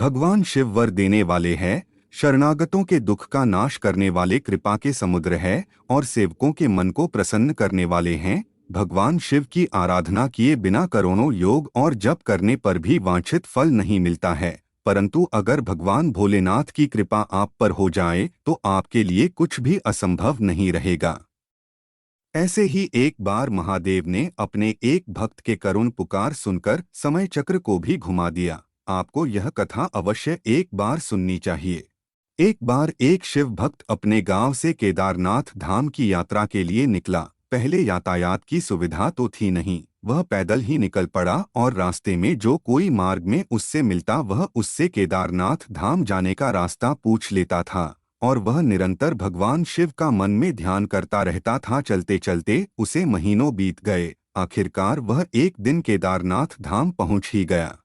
भगवान शिव वर देने वाले हैं, शरणागतों के दुख का नाश करने वाले कृपा के समुद्र है और सेवकों के मन को प्रसन्न करने वाले हैं। भगवान शिव की आराधना किए बिना करोड़ों योग और जप करने पर भी वांछित फल नहीं मिलता है, परंतु अगर भगवान भोलेनाथ की कृपा आप पर हो जाए तो आपके लिए कुछ भी असंभव नहीं रहेगा। ऐसे ही एक बार महादेव ने अपने एक भक्त के करुण पुकार सुनकर समय चक्र को भी घुमा दिया। आपको यह कथा अवश्य एक बार सुननी चाहिए। एक बार एक शिव भक्त अपने गांव से केदारनाथ धाम की यात्रा के लिए निकला। पहले यातायात की सुविधा तो थी नहीं, वह पैदल ही निकल पड़ा और रास्ते में जो कोई मार्ग में उससे मिलता वह उससे केदारनाथ धाम जाने का रास्ता पूछ लेता था और वह निरंतर भगवान शिव का मन में ध्यान करता रहता था। चलते चलते उसे महीनों बीत गए। आखिरकार वह एक दिन केदारनाथ धाम पहुंच ही गया।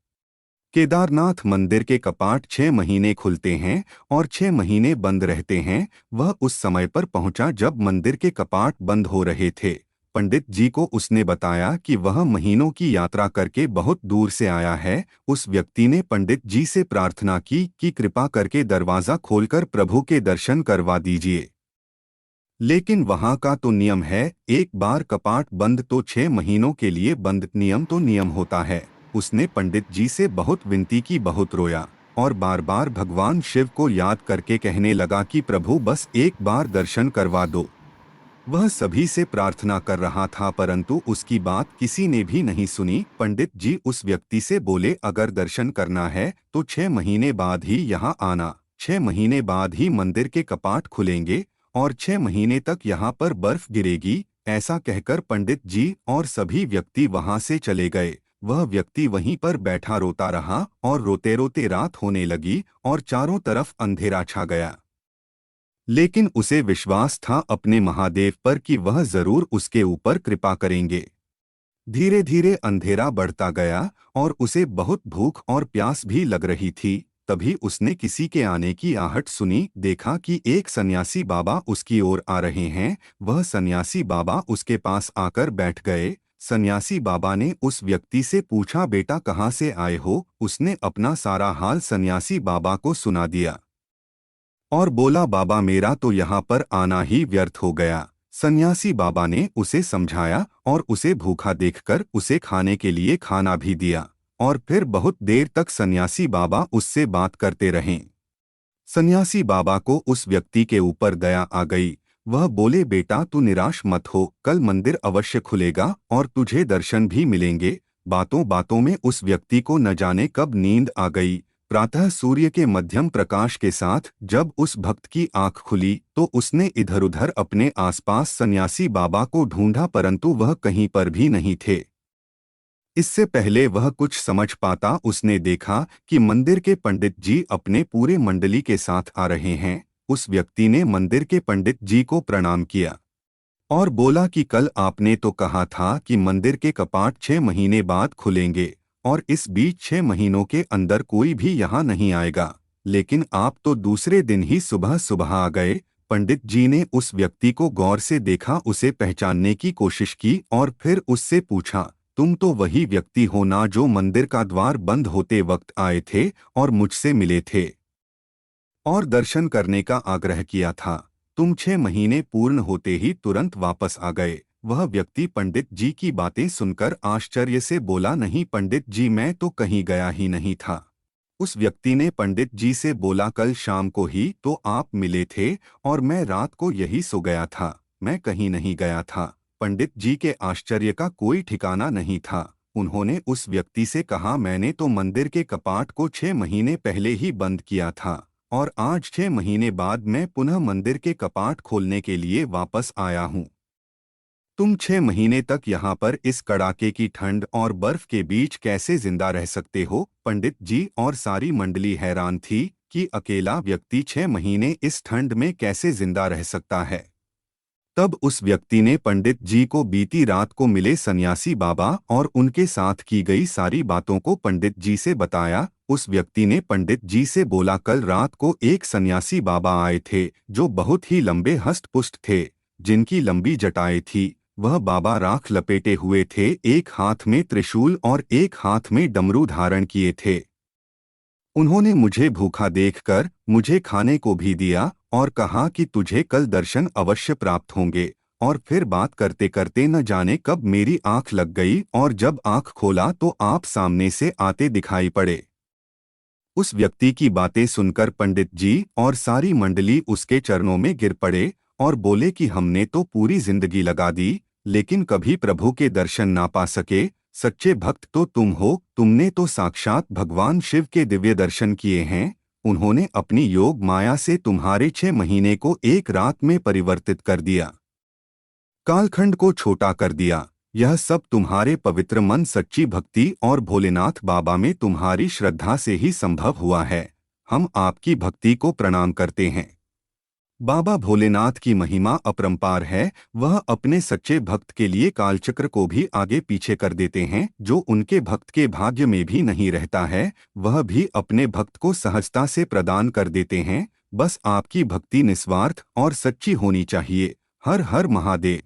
केदारनाथ मंदिर के कपाट 6 महीने खुलते हैं और 6 महीने बंद रहते हैं। वह उस समय पर पहुंचा जब मंदिर के कपाट बंद हो रहे थे। पंडित जी को उसने बताया कि वह महीनों की यात्रा करके बहुत दूर से आया है। उस व्यक्ति ने पंडित जी से प्रार्थना की कि कृपा करके दरवाज़ा खोलकर प्रभु के दर्शन करवा दीजिए। लेकिन वहां का तो नियम है, एक बार कपाट बंद तो 6 महीनों के लिए बंद। नियम तो नियम होता है। उसने पंडित जी से बहुत विनती की, बहुत रोया और बार बार भगवान शिव को याद करके कहने लगा कि प्रभु बस एक बार दर्शन करवा दो। वह सभी से प्रार्थना कर रहा था परंतु उसकी बात किसी ने भी नहीं सुनी। पंडित जी उस व्यक्ति से बोले, अगर दर्शन करना है तो 6 महीने बाद ही यहाँ आना। 6 महीने बाद ही मंदिर के कपाट खुलेंगे और 6 महीने तक यहाँ पर बर्फ गिरेगी। ऐसा कहकर पंडित जी और सभी व्यक्ति वहां से चले गए। वह व्यक्ति वहीं पर बैठा रोता रहा और रोते रोते रात होने लगी और चारों तरफ अंधेरा छा गया। लेकिन उसे विश्वास था अपने महादेव पर कि वह जरूर उसके ऊपर कृपा करेंगे। धीरे धीरे अंधेरा बढ़ता गया और उसे बहुत भूख और प्यास भी लग रही थी। तभी उसने किसी के आने की आहट सुनी। देखा कि एक सन्यासी बाबा उसकी ओर आ रहे हैं। वह सन्यासी बाबा उसके पास आकर बैठ गए। सन्यासी बाबा ने उस व्यक्ति से पूछा, बेटा कहाँ से आए हो? उसने अपना सारा हाल सन्यासी बाबा को सुना दिया और बोला, बाबा मेरा तो यहाँ पर आना ही व्यर्थ हो गया। सन्यासी बाबा ने उसे समझाया और उसे भूखा देखकर उसे खाने के लिए खाना भी दिया और फिर बहुत देर तक सन्यासी बाबा उससे बात करते रहे। सन्यासी बाबा को उस व्यक्ति के ऊपर दया आ गई। वह बोले, बेटा तू निराश मत हो, कल मंदिर अवश्य खुलेगा और तुझे दर्शन भी मिलेंगे। बातों बातों में उस व्यक्ति को न जाने कब नींद आ गई। प्रातः सूर्य के मध्यम प्रकाश के साथ जब उस भक्त की आंख खुली तो उसने इधर-उधर अपने आसपास सन्यासी बाबा को ढूंढा परंतु वह कहीं पर भी नहीं थे। इससे पहले वह कुछ समझ पाता उसने देखा कि मंदिर के पंडित जी अपने पूरे मंडली के साथ आ रहे हैं। उस व्यक्ति ने मंदिर के पंडित जी को प्रणाम किया और बोला कि कल आपने तो कहा था कि मंदिर के कपाट 6 महीने बाद खुलेंगे और इस बीच 6 महीनों के अंदर कोई भी यहाँ नहीं आएगा, लेकिन आप तो दूसरे दिन ही सुबह सुबह आ गए। पंडित जी ने उस व्यक्ति को गौर से देखा, उसे पहचानने की कोशिश की और फिर उससे पूछा, तुम तो वही व्यक्ति हो ना जो मंदिर का द्वार बंद होते वक्त आए थे और मुझसे मिले थे और दर्शन करने का आग्रह किया था? तुम 6 महीने पूर्ण होते ही तुरंत वापस आ गए। वह व्यक्ति पंडित जी की बातें सुनकर आश्चर्य से बोला, नहीं पंडित जी, मैं तो कहीं गया ही नहीं था। उस व्यक्ति ने पंडित जी से बोला, कल शाम को ही तो आप मिले थे और मैं रात को यही सो गया था, मैं कहीं नहीं गया था। पंडित जी के आश्चर्य का कोई ठिकाना नहीं था। उन्होंने उस व्यक्ति से कहा, मैंने तो मंदिर के कपाट को 6 महीने पहले ही बंद किया था और आज 6 महीने बाद मैं पुनः मंदिर के कपाट खोलने के लिए वापस आया हूँ। तुम 6 महीने तक यहाँ पर इस कड़ाके की ठंड और बर्फ के बीच कैसे जिंदा रह सकते हो? पंडित जी और सारी मंडली हैरान थी कि अकेला व्यक्ति 6 महीने इस ठंड में कैसे जिंदा रह सकता है। तब उस व्यक्ति ने पंडित जी को बीती रात को मिले सन्यासी बाबा और उनके साथ की गई सारी बातों को पंडित जी से बताया। उस व्यक्ति ने पंडित जी से बोला, कल रात को एक सन्यासी बाबा आए थे जो बहुत ही लंबे हष्ट-पुष्ट थे, जिनकी लंबी जटाएं थी। वह बाबा राख लपेटे हुए थे, एक हाथ में त्रिशूल और एक हाथ में डमरू धारण किए थे। उन्होंने मुझे भूखा देखकर मुझे खाने को भी दिया और कहा कि तुझे कल दर्शन अवश्य प्राप्त होंगे। और फिर बात करते करते न जाने कब मेरी आंख लग गई और जब आंख खोला तो आप सामने से आते दिखाई पड़े। उस व्यक्ति की बातें सुनकर पंडित जी और सारी मंडली उसके चरणों में गिर पड़े और बोले कि हमने तो पूरी जिंदगी लगा दी, लेकिन कभी प्रभु के दर्शन ना पा सके। सच्चे भक्त तो तुम हो, तुमने तो साक्षात भगवान शिव के दिव्य दर्शन किए हैं। उन्होंने अपनी योग माया से तुम्हारे 6 महीने को एक रात में परिवर्तित कर दिया, कालखंड को छोटा कर दिया। यह सब तुम्हारे पवित्र मन, सच्ची भक्ति और भोलेनाथ बाबा में तुम्हारी श्रद्धा से ही संभव हुआ है। हम आपकी भक्ति को प्रणाम करते हैं। बाबा भोलेनाथ की महिमा अपरंपार है। वह अपने सच्चे भक्त के लिए कालचक्र को भी आगे पीछे कर देते हैं। जो उनके भक्त के भाग्य में भी नहीं रहता है, वह भी अपने भक्त को सहजता से प्रदान कर देते हैं। बस आपकी भक्ति निस्वार्थ और सच्ची होनी चाहिए। हर हर महादेव।